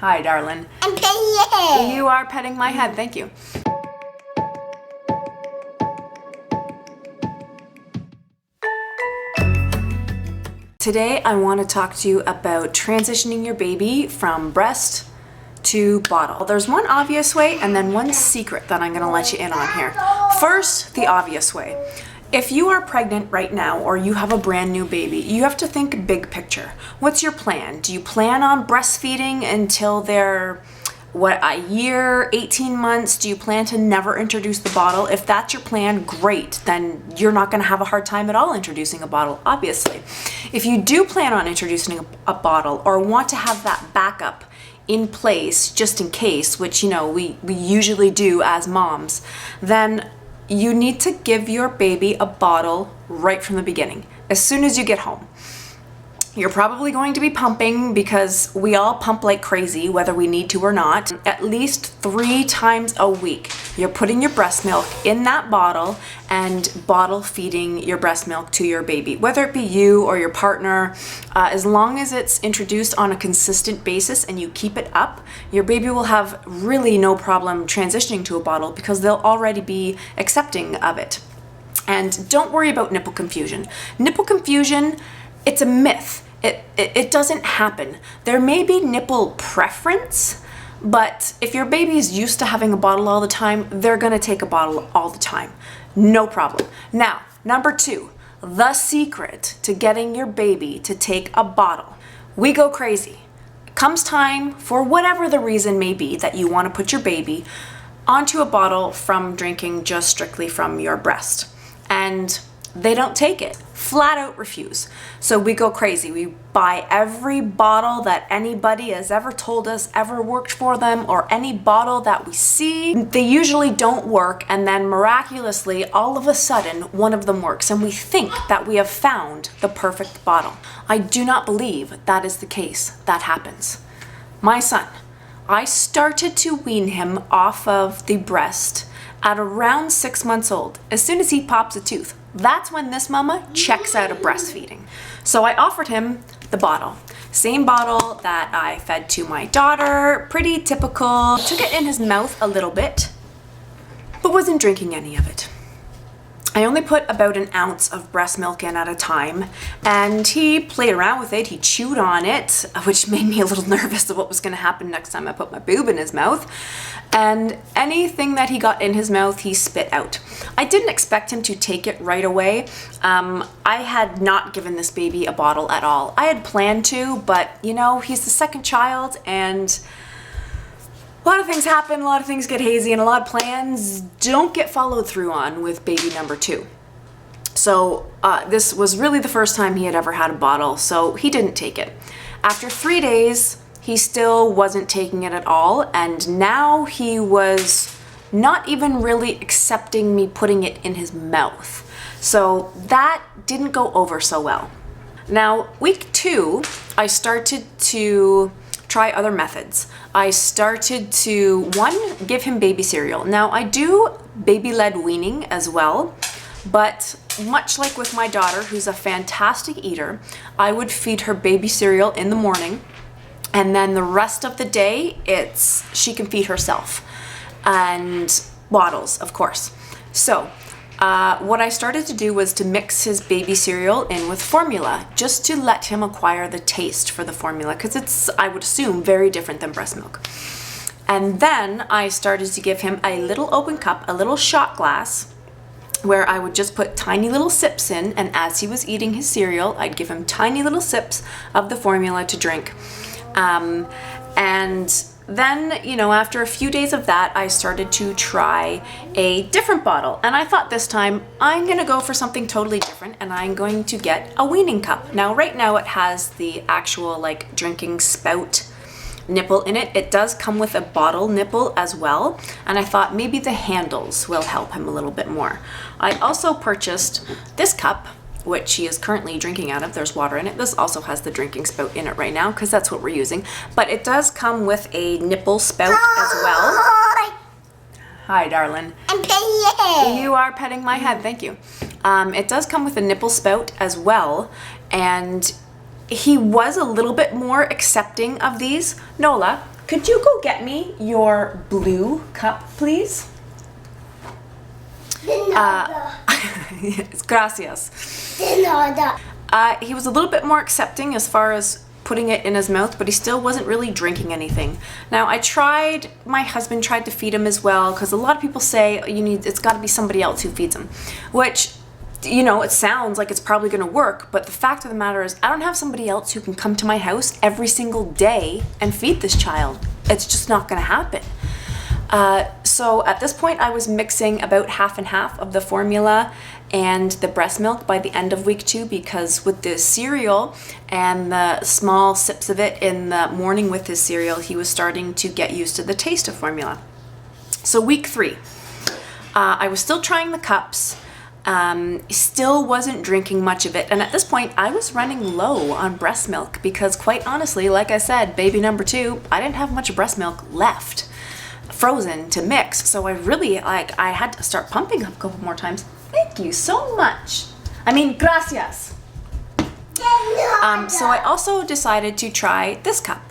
Hi, darling. I'm petting your head. You are petting my head, thank you. Today, I want to talk to you about transitioning your baby from breast to bottle. There's one obvious way and then one secret that I'm going to let you in on here. First, the obvious way. If you are pregnant right now or you have a brand new baby, you have to think big picture. What's your plan? Do you plan on breastfeeding until they're, a year, 18 months? Do you plan to never introduce the bottle? If that's your plan, great. Then you're not going to have a hard time at all introducing a bottle, obviously. If you do plan on introducing a bottle or want to have that backup in place just in case, which we usually do as moms, then you need to give your baby a bottle right from the beginning, as soon as you get home. You're probably going to be pumping because we all pump like crazy, whether we need to or not. At least 3 times a week, you're putting your breast milk in that bottle and bottle feeding your breast milk to your baby, whether it be you or your partner. As long as it's introduced on a consistent basis and you keep it up, your baby will have really no problem transitioning to a bottle because they'll already be accepting of it. And don't worry about nipple confusion. Nipple confusion, it's a myth. It doesn't happen. There may be nipple preference, but if your baby is used to having a bottle all the time, they're gonna take a bottle all the time. No problem. Now, number 2, the secret to getting your baby to take a bottle. We go crazy. It comes time, for whatever the reason may be, that you wanna put your baby onto a bottle from drinking just strictly from your breast. And they don't take it. Flat out refuse. So we go crazy. We buy every bottle that anybody has ever told us ever worked for them, or any bottle that we see. They usually don't work, and then miraculously, all of a sudden, one of them works, and we think that we have found the perfect bottle. I do not believe that is the case. That happens. My son, I started to wean him off of the breast at around 6 months old. As soon as he pops a tooth, that's when this mama checks out of breastfeeding. So I offered him the bottle. Same bottle that I fed to my daughter, pretty typical. Took it in his mouth a little bit, but wasn't drinking any of it. I only put about an ounce of breast milk in at a time, and he played around with it. He chewed on it, which made me a little nervous of what was going to happen next time I put my boob in his mouth. And anything that he got in his mouth, he spit out. I didn't expect him to take it right away. I had not given this baby a bottle at all. I had planned to, but he's the second child, and a lot of things happen, a lot of things get hazy, and a lot of plans don't get followed through on with baby number 2. So this was really the first time he had ever had a bottle, so he didn't take it. After 3 days, he still wasn't taking it at all, and now he was not even really accepting me putting it in his mouth. So that didn't go over so well. Now, week 2, I started to try other methods. I started to, 1, give him baby cereal. Now, I do baby-led weaning as well, but much like with my daughter, who's a fantastic eater, I would feed her baby cereal in the morning, and then the rest of the day, she can feed herself. And bottles, of course. So, what I started to do was to mix his baby cereal in with formula, just to let him acquire the taste for the formula, because it's, I would assume, very different than breast milk. And then I started to give him a little open cup, a little shot glass, where I would just put tiny little sips in, and as he was eating his cereal, I'd give him tiny little sips of the formula to drink. And then, after a few days of that, I started to try a different bottle. And I thought this time, I'm gonna go for something totally different, and I'm going to get a weaning cup. Now, right now it has the actual drinking spout nipple in it. It does come with a bottle nipple as well, and I thought maybe the handles will help him a little bit more. I also purchased this cup, which he is currently drinking out of. There's water in it. This also has the drinking spout in it right now because that's what we're using. But it does come with a nipple spout as well. Hi, darling. I'm petting your head. You are petting my head, thank you. It does come with a nipple spout as well, and he was a little bit more accepting of these. Nola, could you go get me your blue cup, please? Gracias. He was a little bit more accepting as far as putting it in his mouth, but he still wasn't really drinking anything. Now my husband tried to feed him as well, because a lot of people say it's got to be somebody else who feeds him, which, it sounds like it's probably going to work, but the fact of the matter is I don't have somebody else who can come to my house every single day and feed this child. It's just not going to happen. So at this point I was mixing about half and half of the formula and the breast milk by the end of week 2, because with the cereal and the small sips of it in the morning with his cereal, he was starting to get used to the taste of formula. So week 3, I was still trying the cups, still wasn't drinking much of it, and at this point I was running low on breast milk because, quite honestly, like I said, baby number 2, I didn't have much breast milk left frozen to mix, so I had to start pumping up a couple more times. Thank you so much. Gracias. So I also decided to try this cup,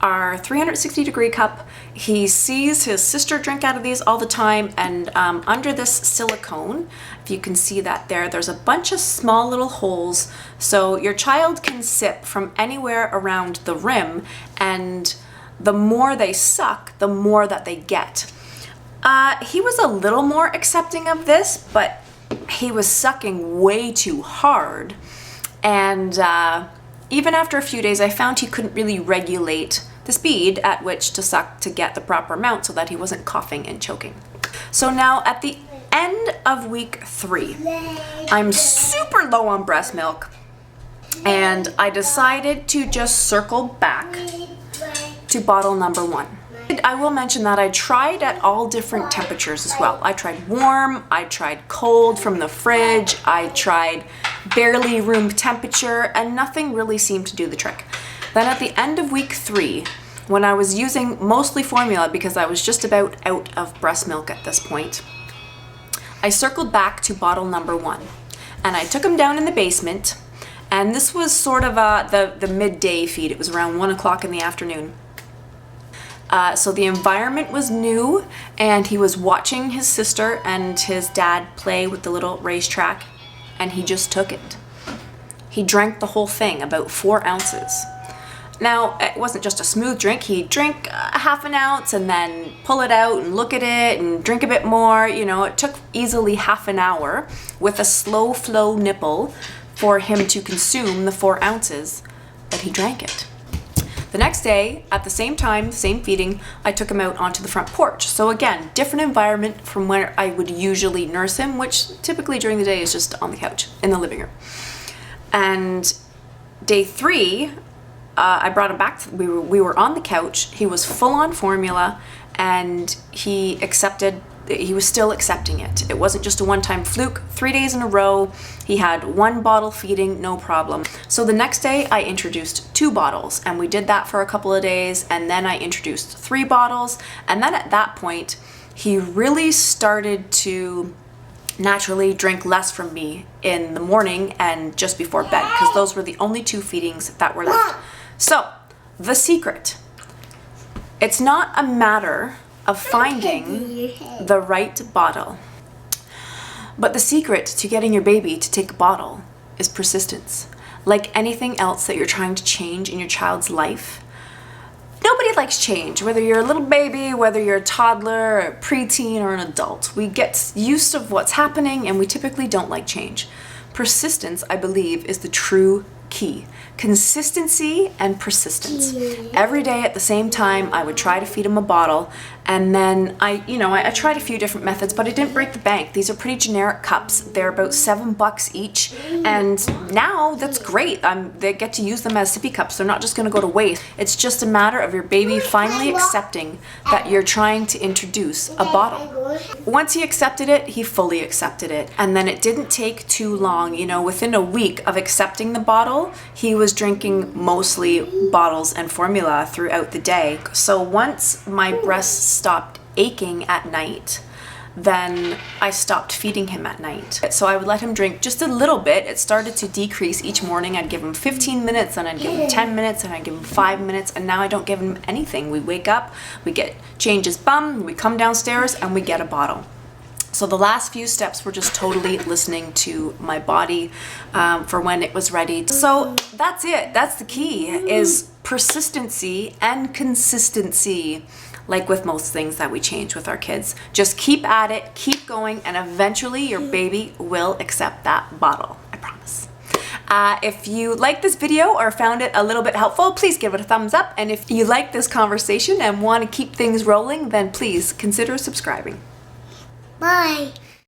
our 360-degree cup. He sees his sister drink out of these all the time, and under this silicone, if you can see that there's a bunch of small little holes, so your child can sip from anywhere around the rim, and the more they suck, the more that they get. He was a little more accepting of this, but he was sucking way too hard, and even after a few days I found he couldn't really regulate the speed at which to suck to get the proper amount so that he wasn't coughing and choking. So now at the end of week 3, I'm super low on breast milk, and I decided to just circle back to bottle number 1. I will mention that I tried at all different temperatures as well. I tried warm, I tried cold from the fridge, I tried barely room temperature, and nothing really seemed to do the trick. Then at the end of week 3, when I was using mostly formula because I was just about out of breast milk at this point, I circled back to bottle number 1, and I took him down in the basement, and this was sort of the midday feed. It was around 1 o'clock in the afternoon. So the environment was new, and he was watching his sister and his dad play with the little racetrack, and he just took it. He drank the whole thing, about 4 ounces. Now, it wasn't just a smooth drink. He'd drink half an ounce and then pull it out and look at it and drink a bit more. It took easily half an hour with a slow flow nipple for him to consume the 4 ounces, but he drank it. The next day, at the same time, same feeding, I took him out onto the front porch. So again, different environment from where I would usually nurse him, which typically during the day is just on the couch in the living room. And day 3, I brought him back. We were on the couch. He was full on formula, and he was still accepting it. It wasn't just a one-time fluke. 3 days in a row, he had 1 bottle feeding, no problem. So the next day I introduced 2 bottles, and we did that for a couple of days, and then I introduced 3 bottles, and then at that point he really started to naturally drink less from me in the morning and just before bed, because those were the only 2 feedings that were left. So the secret, it's not a matter of finding the right bottle, but the secret to getting your baby to take a bottle is persistence. Like anything else that you're trying to change in your child's life, nobody likes change, whether you're a little baby, whether you're a toddler, a preteen, or an adult. We get used to what's happening, and we typically don't like change. Persistence, I believe, is the true key. Consistency and persistence. Every day at the same time, I would try to feed him a bottle, and then I tried a few different methods, but I didn't break the bank. These are pretty generic cups. They're about $7 each, and now that's great. They get to use them as sippy cups. They're not just going to go to waste. It's just a matter of your baby finally accepting that you're trying to introduce a bottle. Once he accepted it, he fully accepted it, and then it didn't take too long. Within a week of accepting the bottle, he was drinking mostly bottles and formula throughout the day. So once my breasts stopped aching at night, then I stopped feeding him at night. So I would let him drink just a little bit. It started to decrease each morning. I'd give him 15 minutes, and I'd give him 10 minutes, and I'd give him 5 minutes, and now I don't give him anything. We wake up, we change his bum, we come downstairs, and we get a bottle. So the last few steps were just totally listening to my body for when it was ready. So that's it. That's the key, is persistency and consistency. Like with most things that we change with our kids, just keep at it, keep going, and eventually your baby will accept that bottle. I promise. If you liked this video or found it a little bit helpful, please give it a thumbs up. And if you like this conversation and want to keep things rolling, then please consider subscribing. Bye.